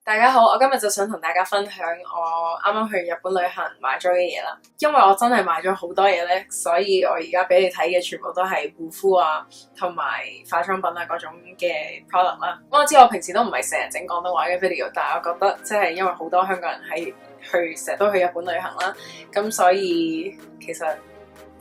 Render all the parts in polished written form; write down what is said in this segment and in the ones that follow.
大家好，我今日就想同大家分享我啱啱去日本旅行買咗嘅嘢啦。因為我真係買咗好多嘢咧，所以我而家俾你睇嘅全部都係護膚啊，同埋化妝品啊嗰種嘅 product 啦。我知我平時都唔係成日整廣東話嘅 video， 但係我覺得即係因為好多香港人成日都去日本旅行啦，咁所以其實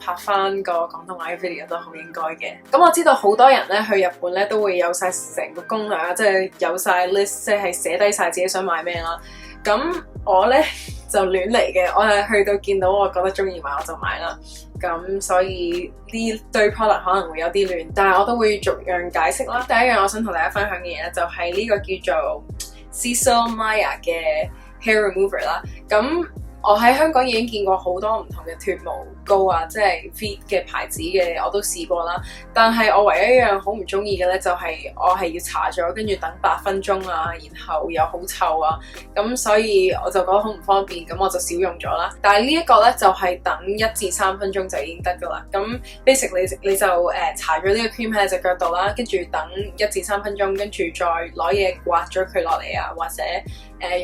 拍翻個廣東話嘅 video 都好應該嘅。咁我知道好多人咧去日本咧都會有晒成個攻略啊，即係有晒 list， 即係寫低晒自己想買咩啦。咁我咧就亂嚟嘅，我係去到見到我覺得中意買我就買啦。咁所以呢堆 product 可能會有啲亂，但係我都會逐樣解釋啦。第一樣我想同大家分享嘅嘢咧就係呢個叫做 Cecil Maya 嘅 hair remover 啦。咁我喺香港已經見過好多唔同嘅脫毛膏啊，即係 Veet 嘅牌子嘅我都試過啦。但係我唯一一樣好唔中意嘅咧，就係我係要搽咗，跟住等8分鐘啊，然後又好臭啊，咁所以我就覺得好唔方便，咁我就少用咗啦。但係呢一個咧就係等1至3分鐘就已經得噶啦。咁 basically 你就搽咗呢個 cream 喺隻腳度啦，跟住等1至3分鐘，跟住再攞嘢刮咗佢落嚟啊，或者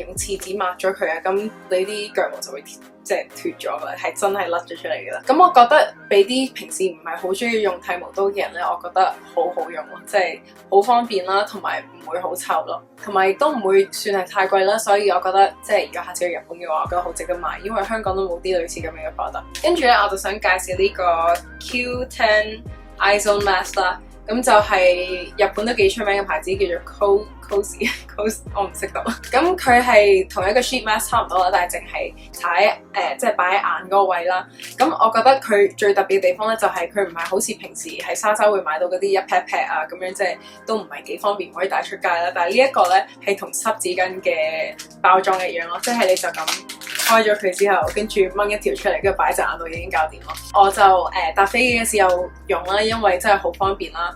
用廁紙抹咗佢啊，咁你啲腳毛就會即係脫咗噶啦，係真係甩咗出嚟噶啦。咁我覺得俾啲平時唔係好中意用剃毛刀嘅人咧，我覺得好好用咯，即係好方便啦，同埋唔會好臭咯，同埋亦都唔會算係太貴啦。所以我覺得即係如果下次去日本嘅話，我覺得好值得買，因為香港都冇啲類似咁樣嘅 product。跟住咧，我就想介紹呢個 Q10 Eye-Zone Mask 啦。咁就係日本都幾出名嘅牌子，叫做 Cozy， 我唔識讀。咁佢係同一個 sheet mask 差唔多啦，但係淨係搽喺即係擺喺眼嗰個位啦。咁我覺得佢最特別嘅地方咧，就係佢唔係好似平時喺莎莎會買到嗰啲一 pack pack 啊咁樣，即係都唔係幾方便可以帶出街啦。但係呢一個咧係同濕紙巾嘅包裝一樣咯，即係你就咁開咗佢之後，跟住掹一條出嚟，跟住擺喺隻眼度已經搞掂咯。我就搭飛機嘅時候用啦，因為真係好方便啦。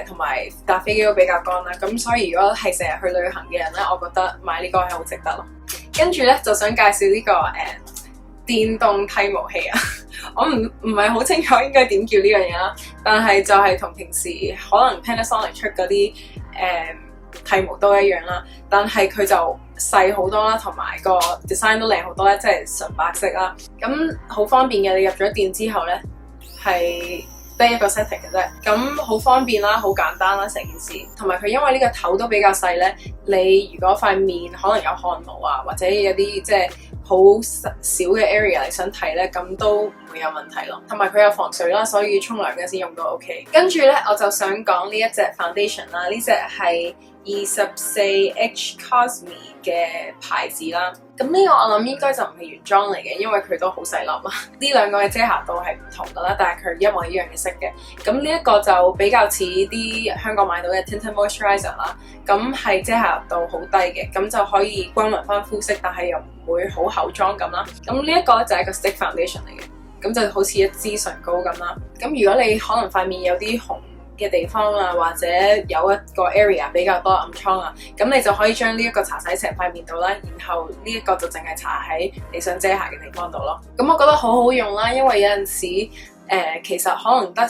同埋搭飛機都比較乾啦，咁所以如果係成日去旅行嘅人咧，我覺得買呢個係好值得咯。跟住咧就想介紹呢個電動剃毛器啊，我唔係好清楚應該點叫呢樣嘢啦，但係就係同平時可能 Panasonic 出嗰啲剃毛刀一樣啦，但係佢就細好多啦，同埋個 design 都靚好多咧，即係純白色啦，咁好方便嘅。你入咗電之後咧係得一個 setting 嘅啫，咁好方便啦，好簡單啦成件事，同埋佢因為呢個頭都比較細咧，你如果塊面可能有汗毛啊，或者有啲即係好少嘅 area 你想剃咧，咁都唔會有問題咯。同埋佢有防水啦，所以沖涼嗰時用都 OK。跟住咧，我就想講呢一隻 foundation 啦，呢隻係24H Cosme 嘅牌子啦。咁呢個我諗應該就唔係原裝嚟嘅，因為佢都好細粒啊。呢兩個嘅遮瑕度係唔同噶啦，但係佢一模一樣嘅色嘅。咁呢一個就比較似啲香港買到嘅 Tinted Moisturizer 啦。咁係遮瑕度好低嘅，咁就可以均勻翻膚色，但係又唔會好厚妝咁啦。咁呢一個咧就係一個 stick foundation 嚟嘅，咁就好似一支唇膏咁啦。咁如果你可能塊面有啲紅嘅地方啊，或者有一個 area 比較多暗瘡啊，咁你就可以將呢一個搽喺成塊面度啦，然後呢一個就淨係搽喺你想遮瑕嘅地方度咯。咁我覺得好好用啦，因為有陣時其實可能得好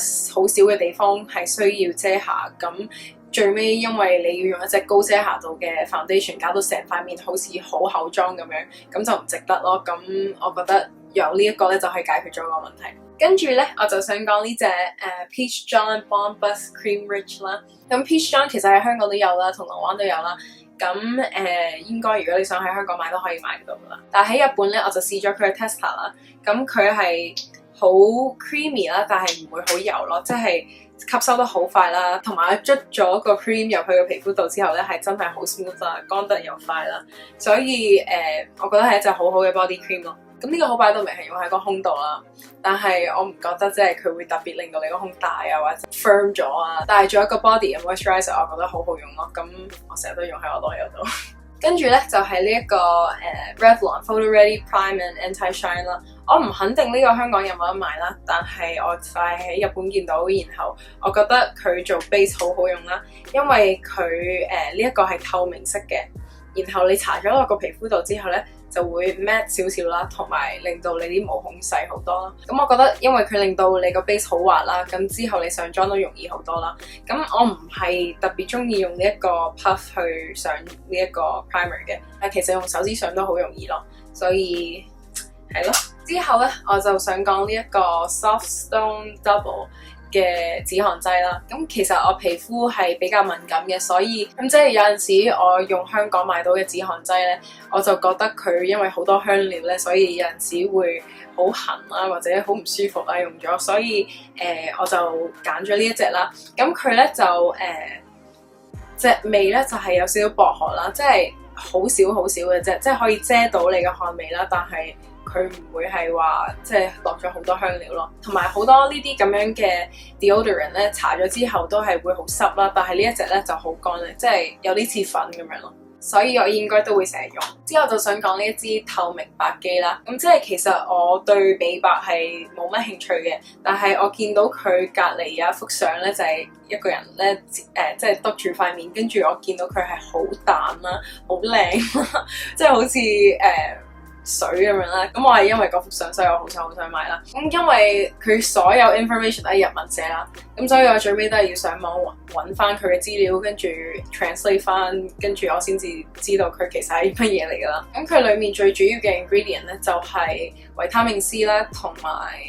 少嘅地方係需要遮瑕，咁最尾因為你要用一隻高遮瑕度嘅 foundation 搞到成塊面好似好厚妝咁樣，咁就唔值得咯。咁我覺得有呢一個咧就可以解決咗個問題。跟住咧，我就想講呢隻Peach John Bomb Bust Cream Rich 啦。咁 Peach John 其實喺香港都有啦，銅鑼灣都有啦。咁應該如果你想喺香港買都可以買到噶啦。但係喺日本咧，我就試咗佢嘅 tester 啦。咁佢係好 creamy 啦，但係唔會好油咯，即係吸收得好快啦。同埋我捽咗個 cream 入去個皮膚度之後咧，係真係好 smooth 啦，乾得又快啦。所以我覺得係一隻好好嘅 body cream 咯。咁呢個好擺到明係用喺個胸度啦，但係我唔覺得即係佢會特別令到你個胸大啊或者 firm 咗啊。但係做一個 body 嘅 moisturizer， 我覺得好好用咯。咁我成日都用喺我袋度。跟住咧就係呢一個Revlon Photo Ready Prime and Anti-Shine 啦。我唔肯定呢個香港有冇得賣啦，但係我就係喺日本見到，然後我覺得佢做 base 好好用啦，因為佢呢一個係透明色嘅，然後你搽咗落個皮膚度之後咧，就會 matte 少少啦，同埋令到你啲毛孔細好多啦。咁我覺得因為佢令到你個 base 好滑啦，咁之後你上妝都容易好多啦。咁我唔係特別中意用呢一個 puff 去上呢一個 primer 嘅，但其實用手指上都好容易咯，所以係咯。之後咧我就想講呢一個 Soft Stone Double嘅止汗劑啦，咁其實我皮膚係比較敏感嘅，所以咁即係有陣時我用香港買到嘅止汗劑咧，我就覺得佢因為好多香料咧，所以有陣時會好痕啦，或者好唔舒服啦用咗，所以我就揀咗呢一隻啦。咁佢咧就隻味咧就係有少少薄荷啦，即係好少好少嘅啫，即係可以遮到你嘅汗味啦，但係佢唔會係話即係落咗好多香料咯，同埋好多呢啲咁樣嘅 deodorant 咧，搽咗之後都係會好濕啦，但係呢一隻咧就好乾嘅，即係有啲似粉咁樣咯，所以我應該都會成日用。之後就想講呢一支透明白肌啦，咁即係其實我對美白係冇乜興趣嘅，但係我見到佢隔離有一幅相咧，就係一個人咧即係督住塊面，跟住我見到佢係好淡啦，好靚啦，即係好似水咁樣啦，咁我係因為嗰幅相，所以我好想買啦。咁因為佢所有 information 都係日文寫啦，咁所以我最尾都係要上網揾翻佢嘅資料，跟住 translate 翻，跟住我先至知道佢其實係乜嘢嚟噶啦。咁佢裡面最主要嘅 ingredient 咧就係維他命 C 啦，同埋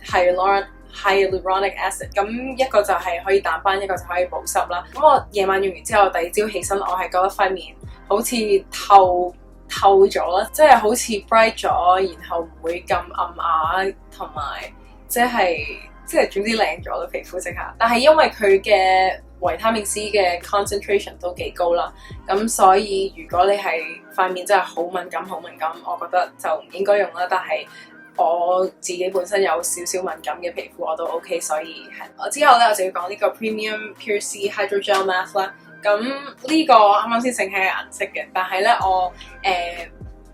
hyaluronic acid。咁一個就係可以淡斑，一個就可以保濕啦。咁我夜晚用完之後，第二朝起身，我係覺得塊面好似透咗啦，即係好似 bright 咗，然後唔會咁暗啞，同埋即係總之靚咗咯，皮膚即刻。但係因為佢嘅維他命 C 嘅 concentration 都幾高啦，咁所以如果你係塊面真係好敏感，我覺得就唔應該用啦。但係我自己本身有少少敏感嘅皮膚，我都 OK， 所以係。之後咧我就要講呢個 Premium Pure C Hydrogel Mask 啦。咁呢個啱啱先醒起嘅顏色嘅，但係咧我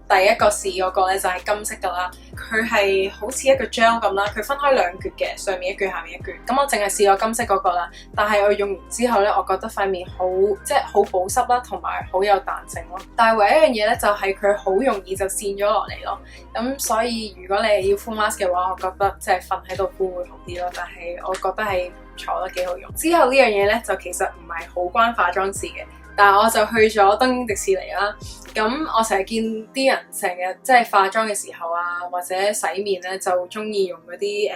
第一個試嗰個咧就係金色噶啦，佢係好似一個 gel 咁啦，佢分開兩橛嘅，上面一橛，下面一橛。咁我淨係試過金色嗰個啦，但係我用完之後咧，我覺得塊面好保濕啦，同埋好有彈性咯。但係唯一一樣嘢咧就係佢好容易就跣咗落嚟咯。咁所以如果你係要敷 mask 嘅話，我覺得即係瞓喺度敷會好啲咯。但係我覺得係坐得幾好用。之後呢樣嘢咧就其實唔係好關化妝事嘅。但係我就去咗東京迪士尼啦，咁我成日見啲人成日即係化妝嘅時候啊，或者洗面咧就中意用嗰啲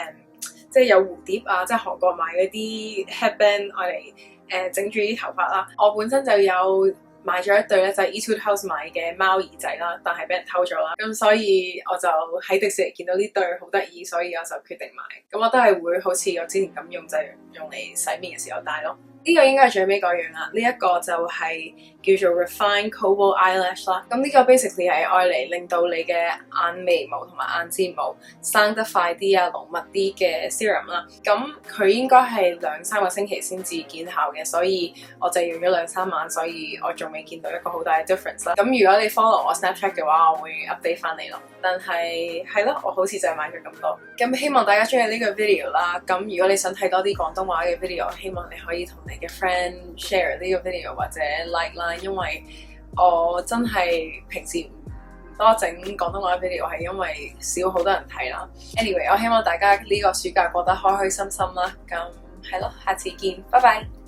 即係有蝴蝶啊，即係韓國買嗰啲 headband 愛嚟整住啲頭髮啦。我本身就有買咗一對咧，就係 Etude House 買嘅貓耳仔啦，但係俾人偷咗啦，咁所以我就喺迪士尼見到呢對好得意，所以我就決定買。咁我都係會好似我之前咁用，就係用嚟洗面嘅時候戴咯。呢個應該係最尾嗰樣啦，呢一個就係叫做 Refined Cobalt Eyelash 啦。咁呢個 basically 係愛嚟令到你嘅眼眉毛同埋眼睫毛生得快啲啊、濃密啲嘅 serum 啦。咁佢應該係2-3個星期先至見效嘅，所以我就用咗2-3晚，所以我仲未見到一個好大嘅 difference 啦。咁如果你 follow 我 Snapchat 嘅話，我會 update 翻你咯。但係係咯，我好似就係買咗咁多。咁希望大家中意呢個 video 啦。咁如果你想睇多啲廣東話嘅 video，希望你可以同你嘅 friend share 呢個 video 或者 like 啦，因為我真係平時唔多整廣東話 video 係因為少好多人睇啦。Anyway， 我希望大家呢個暑假過得開開心心啦。咁係咯，下次見，拜拜。